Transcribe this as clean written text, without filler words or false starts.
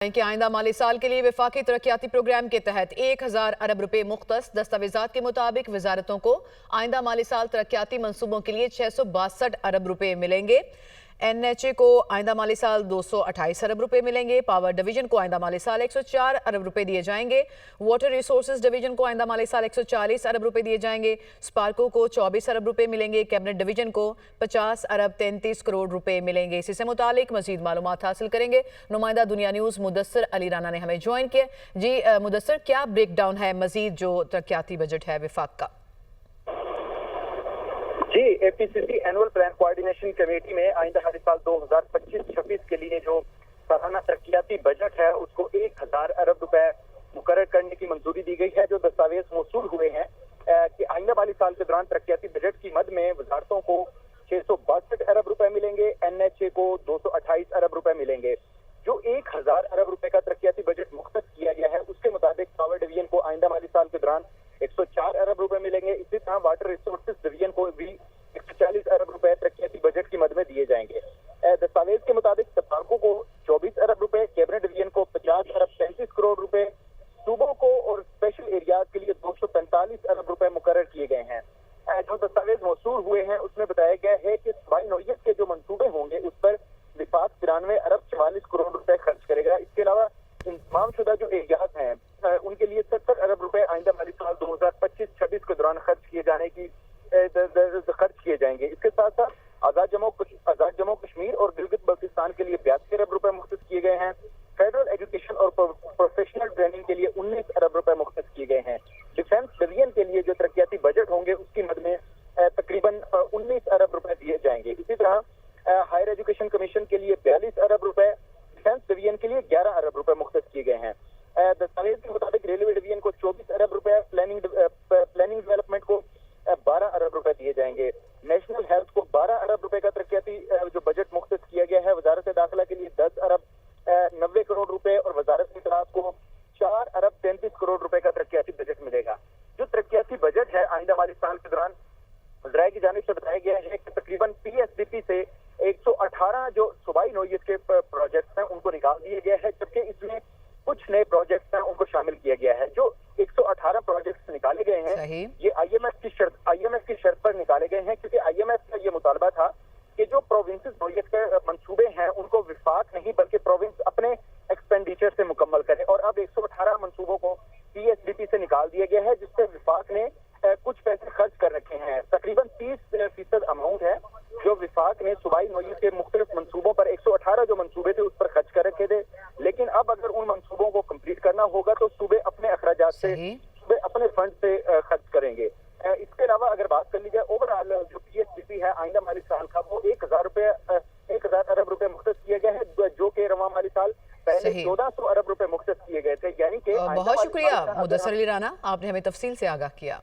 कि आइंदा माली साल के लिए वफाकी तरक्याती प्रोग्राम के तहत 1000 अरब रुपए मुख्तस। दस्तावेजात के मुताबिक वजारतों को आइंदा माली साल तरक्याती मंसूबों के लिए 662 अरब रुपए मिलेंगे। NHA को आइंदा माली साल 228 अरब रुपए मिलेंगे। पावर डिवीजन को आइंदा माली साल 104 अरब रुपए दिए जाएंगे। वाटर रिसोर्सेज डिवीजन को आइंदा माली साल 140 अरब रुपए दिए जाएंगे। स्पार्को को 24 अरब रुपए मिलेंगे। कैबिनेट डिवीजन को 50 अरब 33 करोड़ रुपए मिलेंगे। इसी से मुतालिक मजीद मालूमात हासिल करेंगे। नुमाइंदा दुनिया न्यूज़ मुदस्सर अली राना ने हमें ज्वाइन किया। जी मुदस्सर, क्या ब्रेक डाउन है मजीद जो तरक्याती बजट है विफाक का? जी, APCC annual plan coordination committee में आइंदा माली साल 2025-26 के लिए जो सालाना तरक्याती बजट है उसको 1000 अरब रुपए मुकर्रर करने की मंजूरी दी गई है। जो दस्तावेज मौसूल हुए हैं कि आइंदा माली साल के दौरान तरक्याती बजट की मद में वजारतों को 662 अरब रुपए मिलेंगे। NHA को 228 अरब रुपए मिलेंगे। जो 1000 अरब रुपए का तरक्याती बजट मुख्तस किया गया है उसके मुताबिक पावर डिवीजन को आइंदा माली साल के दौरान 104 अरब रुपए मिलेंगे। इसी तरह वाटर रिसोर्सेज डिवीजन को भी 140 अरब रुपए तरक्याती बजट की मद में दिए जाएंगे। दस्तावेज के मुताबिक सफारकों को 24 अरब रुपए, कैबिनेट डिवीजन को 50 अरब 33 करोड़ रुपए, सूबों को और स्पेशल एरियाज के लिए 245 अरब रुपए मुकर्रर किए गए हैं। जो दस्तावेज मौसूल हुए हैं उसमें बताया गया है कि सूबाई नौयत के जो मंसूबे होंगे उस पर विफाक 93 अरब 44 करोड़ रुपए खर्च करेगा। इसके अलावा इंतजाम शुदा जो एरियाज हैं उनके लिए 70 अरब रुपए आइंदा माली साल 2025-26 के दौरान खर्च किए जाएंगे। इसके साथ साथ आजाद जम्मू कश्मीर और गिलगित बल्तिस्तान के लिए 82 अरब रुपए मुख्तस किए गए हैं। फेडरल एजुकेशन और प्रोफेशनल ट्रेनिंग के लिए 19 अरब रुपए मुख्तस किए गए हैं। डिफेंस डिवीजन के लिए जो तरक्याती बजट होंगे उसकी मद में तकरीबन 19 अरब रुपए दिए जाएंगे। इसी तरह हायर एजुकेशन कमीशन के लिए 42 अरब रुपए, डिफेंस डिवीजन के लिए 11 अरब रुपए मुख्तस किए गए हैं। दस्तावेज के मुताबिक रेलवे डिवीजन को 24 अरब रुपए, प्लानिंग डेवलपमेंट को 12 अरब रुपए दिए जाएंगे। नेशनल हेल्थ को 12 अरब रुपए का तरक्याती जो बजट मुख्तस किया गया है। वजारत दाखिला के लिए 10 अरब 90 करोड़ रुपए और वजारत इत्तलात को 4 अरब 33 करोड़ रुपए का तरक्याती बजट मिलेगा। जो तरक्याती बजट है आइंदा माली साल के दौरान वज़राए की जानिब से बताया गया है कि तकरीबन PSDP से 118 जो सूबाई नौयत के प्रोजेक्ट्स हैं उनको निकाल दिए गए हैं, जबकि इसमें कुछ नए प्रोजेक्ट्स हैं उनको शामिल किया गया है। जो 118 प्रोजेक्ट्स निकाले गए हैं ये IMF की शर्त पर निकाले गए हैं, क्योंकि IMF का ये मुतालबा था कि जो प्रोविंसेस नौयत के मंसूबे हैं उनको विफाक नहीं बल्कि प्रोविंस अपने एक्सपेंडिचर से मुकम्मल करे। और अब 118 मंसूबों को PSDP से निकाल दिया गया है, जिससे विफाक ने कुछ पैसे खर्च कर रखे हैं। तकरीबन 30% अमाउंट है जो विफाक ने सूबाई नौयत के मुख्तलिफ मंसूबों पर 118 जो मंसूबे थे उस पर खर्च कर रखे थे। लेकिन अब अगर उन मंसूबों को कंप्लीट करना होगा तो सूबे अपने अखराजात से, सूबे अपने फंड से खर्च करेंगे। इसके अलावा अगर बात कर ली जाए ओवरऑल जो PSDP है आइंदा माली साल का वो 1000 अरब रुपए मुख्तस किए गए हैं, जो कि रवा माली साल पहले 1400 अरब रुपए मुख्तस किए गए थे। यानी कि बहुत शुक्रिया मुदस्सर अली राना, आपने हमें तफसील से आगाह किया।